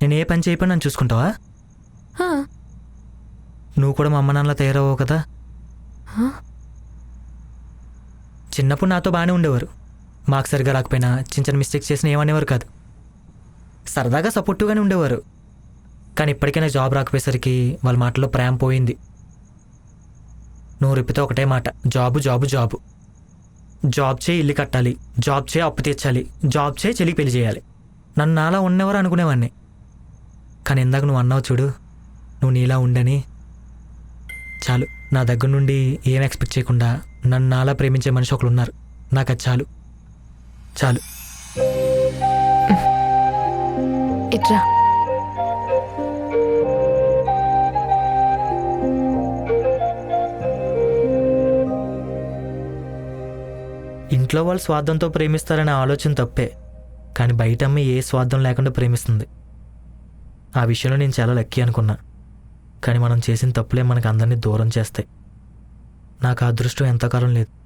నేను ఏ పని చేయకపోయినా నన్ను చూసుకుంటావా? హా, నువ్వు కూడా మా అమ్మ నాన్నలా తయారవ్వవు కదా. హా? చిన్నప్పుడు నాతో బాగానే ఉండేవారు. మార్క్స్ సరిగా రాకపోయినా చిన్న చిన్న మిస్టేక్స్ చేసిన ఏమనేవారు కాదు. సరదాగా సపోర్టివ్గానే ఉండేవారు. కానీ ఇప్పటికైనా జాబ్ రాకపోయేసరికి వాళ్ళ మాటల్లో ప్రేమ పోయింది. నువ్వు రిప్పితే ఒకటే మాట, జాబు జాబు జాబు. జాబ్ చేయి ఇల్లు కట్టాలి, జాబ్ చేయి అప్పు తీర్చాలి, జాబ్ చేయి చెల్లికి పెళ్లి చేయాలి. నన్ను నాలా ఉన్నవారు అనుకునేవాడిని. కానీ ఇందాక నువ్వు అన్నావు చూడు, నువ్వు నీలా ఉండని. చాలు, నా దగ్గర నుండి ఏం ఎక్స్పెక్ట్ చేయకుండా నన్ను నాలా ప్రేమించే మనిషి ఒకరు ఉన్నారు. నాకు అది చాలు, చాలు. ఇట్రా. ఇంట్లో వాళ్ళు స్వార్థంతో ప్రేమిస్తారనే ఆలోచన తప్పే. కానీ బయట అమ్మ ఏ స్వార్థం లేకుండా ప్రేమిస్తుంది. ఆ విషయంలో నేను చాలా లక్కీ అనుకున్నా. కానీ మనం చేసిన తప్పులే మనకు అందరినీ దూరం చేస్తాయి. నాకు ఆ అదృష్టం ఎంతకాలం లేదు.